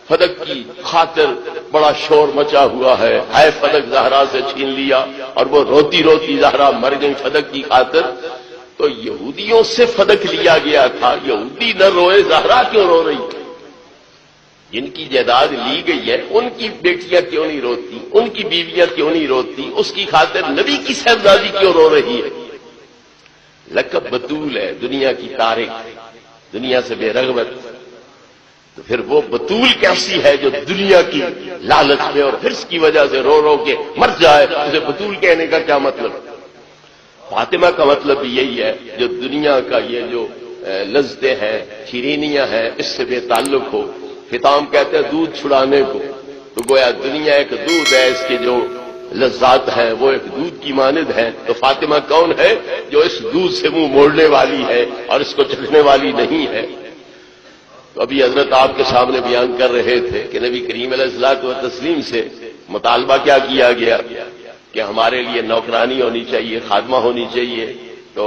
فدق کی خاطر بڑا شور مچا ہوا ہے، ہائے فدق زہرا سے چھین لیا، اور وہ روتی روتی زہرا مر گئی فدق کی خاطر۔ تو یہودیوں سے فدق لیا گیا تھا، یہودی نہ روئے زہرا کیوں رو رہی؟ جن کی جائیداد لی گئی ہے ان کی بیٹیاں کیوں نہیں روتی، ان کی بیویاں کیوں نہیں روتی، اس کی خاطر نبی کی صاحبزادی کیوں رو رہی ہے؟ لقب بطول ہے، دنیا کی تارک، دنیا سے بے رغبت، تو پھر وہ بطول کیسی ہے جو دنیا کی لالچ میں اور حرص کی وجہ سے رو رو کے مر جائے؟ اسے بطول کہنے کا کیا مطلب؟ فاطمہ کا مطلب یہی ہے جو دنیا کا یہ جو لذتیں ہیں، شیرینیاں ہیں، اس سے بے تعلق ہو۔ حطام کہتے ہیں دودھ چھڑانے کو، تو گویا دنیا ایک دودھ ہے، اس کے جو لذات ہیں وہ ایک دودھ کی مانند ہے۔ تو فاطمہ کون ہے؟ جو اس دودھ سے منہ موڑنے والی ہے اور اس کو چکھنے والی نہیں ہے۔ تو ابھی حضرت آپ کے سامنے بیان کر رہے تھے کہ نبی کریم علیہ الصلوۃ والتسلیم سے مطالبہ کیا کیا گیا کہ ہمارے لیے نوکرانی ہونی چاہیے، خادمہ ہونی چاہیے، تو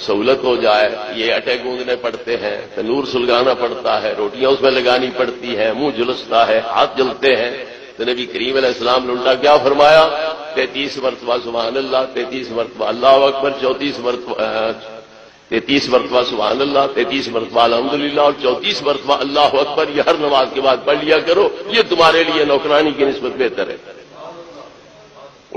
سہولت ہو جائے۔ یہ اٹے گوندنے پڑتے ہیں، تنور سلگانا پڑتا ہے، روٹیاں اس میں لگانی پڑتی ہیں، منہ جلستا ہے، ہاتھ جلتے ہیں۔ تو نبی کریم علیہ السلام نے الٹا کیا فرمایا؟ 33 مرتبہ سبحان اللہ، 33 مرتبہ اللہ اکبر، 33 مرتبہ سبحان اللہ، 33 مرتبہ الحمدللہ اور 34 مرتبہ اللہ اکبر، یہ ہر نماز کے بعد پڑھ لیا کرو، یہ تمہارے لیے نوکرانی کی نسبت بہتر ہے۔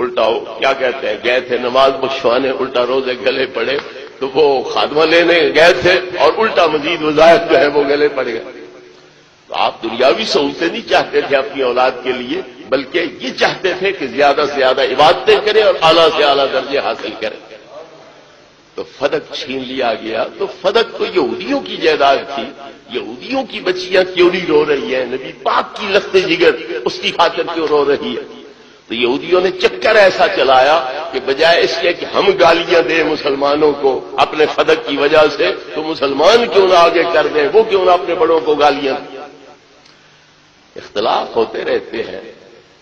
الٹا ہو کیا کہتے ہیں؟ گئے تھے نماز بخشوانے، الٹا روزے گلے پڑے، تو وہ خادمہ لینے گئے تھے اور الٹا مزید وظائف جو ہے وہ گلے پڑ گئے۔ تو آپ دنیاوی سہولتیں نہیں چاہتے تھے اپنی اولاد کے لیے، بلکہ یہ چاہتے تھے کہ زیادہ سے زیادہ عبادتیں کریں اور اعلیٰ سے اعلیٰ درجے حاصل کریں۔ تو فدق چھین لیا گیا۔ تو فدق تو یہودیوں کی جائیداد تھی، یہودیوں کی بچیاں کیوں نہیں رو رہی ہیں؟ نبی پاک کی لخت جگر اس کی خاطر کیوں رو رہی ہے؟ تو یہودیوں نے چکر ایسا چلایا کہ بجائے اس کے کہ ہم گالیاں دیں مسلمانوں کو اپنے فدق کی وجہ سے، تو مسلمان کیوں نہ آگے کر دیں، وہ کیوں نہ اپنے بڑوں کو گالیاں دیں۔ اختلاف ہوتے رہتے ہیں۔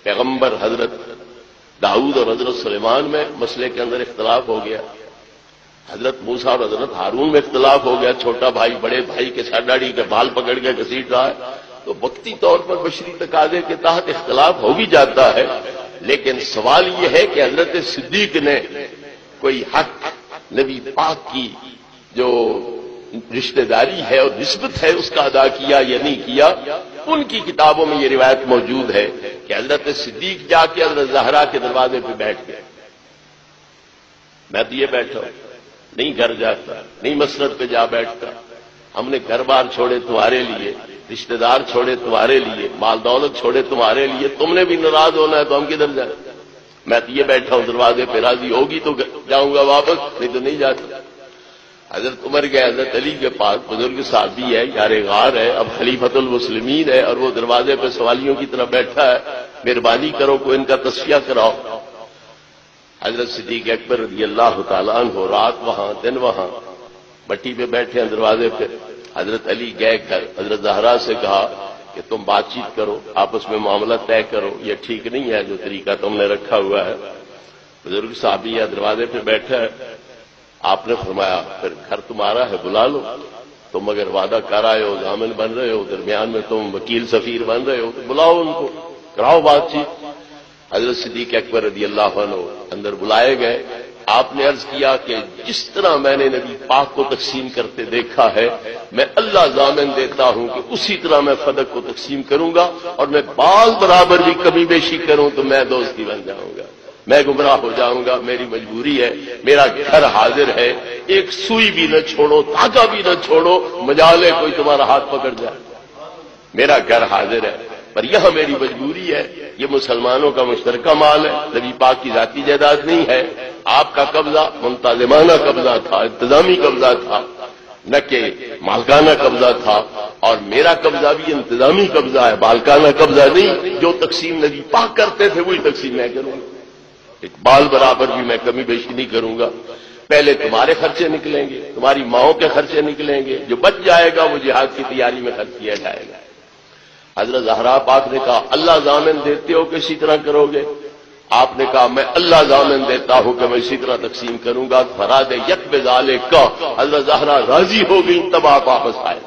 پیغمبر حضرت داؤد اور حضرت سلیمان میں مسئلے کے اندر اختلاف ہو گیا، حضرت موسیٰ اور حضرت ہارون میں اختلاف ہو گیا، چھوٹا بھائی بڑے بھائی کے سر داڑھی کے بال پکڑ کے گھسیٹ رہا ہے۔ تو وقتی طور پر بشری تقاضے کے تحت اختلاف ہو بھی جاتا ہے، لیکن سوال یہ ہے کہ حضرت صدیق نے کوئی حق نبی پاک کی جو رشتہ داری ہے اور نسبت ہے اس کا ادا کیا یا نہیں کیا۔ ان کی کتابوں میں یہ روایت موجود ہے کہ حضرت صدیق جا کے حضرت زہرا کے دروازے پہ بیٹھ گئے۔ میں تو یہ بیٹھا ہوں، نہیں گھر جاتا، نہیں مسند پہ جا بیٹھتا، ہم نے گھر بار چھوڑے تمہارے لیے، رشتہ دار چھوڑے تمہارے لیے، مال دولت چھوڑے تمہارے لیے، تم نے بھی ناراض ہونا ہے تو ہم کدھر جائیں؟ میں تو یہ بیٹھا ہوں دروازے پہ، راضی ہوگی تو جاؤں گا واپس، نہیں تو نہیں جاتا۔ حضرت عمر گئے حضرت علی کے پاس، بزرگ صحابی ہے، یار غار ہے، اب خلیفۃ المسلمین ہے، اور وہ دروازے پہ سوالیوں کی طرح بیٹھا ہے، مہربانی کرو کوئی ان کا تصفیہ کراؤ۔ حضرت صدیق اکبر رضی اللہ تعالیٰ عنہ رات وہاں دن وہاں مٹی پہ بیٹھے ہیں دروازے پہ۔ حضرت علی گئے گھر، حضرت زہرا سے کہا کہ تم بات چیت کرو، آپس میں معاملہ طے کرو، یہ ٹھیک نہیں ہے جو طریقہ تم نے رکھا ہوا ہے۔ بزرگ صحابی ہے دروازے پہ بیٹھا ہے، آپ نے فرمایا پھر گھر تمہارا ہے بلا لو، تم اگر وعدہ کر آئے ہو، ضامن بن رہے ہو، درمیان میں تم وکیل سفیر بن رہے ہو، تو بلاؤ ان کو، کراؤ بات چیت۔ حضرت صدیق اکبر رضی اللہ عنہ اندر بلائے گئے۔ آپ نے عرض کیا کہ جس طرح میں نے نبی پاک کو تقسیم کرتے دیکھا ہے، میں اللہ ضامن دیتا ہوں کہ اسی طرح میں فدق کو تقسیم کروں گا، اور میں بال برابر بھی کمی بیشی کروں تو میں دوستی بن جاؤں گا، میں گمراہ ہو جاؤں گا، میری مجبوری ہے، میرا گھر حاضر ہے، ایک سوئی بھی نہ چھوڑو، دھاگا بھی نہ چھوڑو، مجالے کوئی تمہارا ہاتھ پکڑ جائے، میرا گھر حاضر ہے، پر یہاں میری مجبوری ہے، یہ مسلمانوں کا مشترکہ مال ہے، نبی پاک کی ذاتی جائیداد نہیں ہے، آپ کا قبضہ منتظمانہ قبضہ تھا، انتظامی قبضہ تھا، نہ کہ مالکانہ قبضہ تھا، اور میرا قبضہ بھی انتظامی قبضہ ہے، مالکانہ قبضہ نہیں۔ جو تقسیم نبی پاک کرتے تھے وہی تقسیم میں کروں گا، ایک بال برابر بھی میں کمی بیشی نہیں کروں گا۔ پہلے تمہارے خرچے نکلیں گے، تمہاری ماؤں کے خرچے نکلیں گے، جو بچ جائے گا وہ جہاد کی تیاری میں خرچ کیا جائے گا۔ حضرت زہرا پاک نے کہا اللہ ضامن دیتے ہو کہ اسی طرح کرو گے؟ آپ نے کہا میں اللہ ضامن دیتا ہوں کہ میں اسی طرح تقسیم کروں گا۔ فراد یک بذالک کا حضرت زہرا راضی ہو گئی، تب آپ واپس آئے۔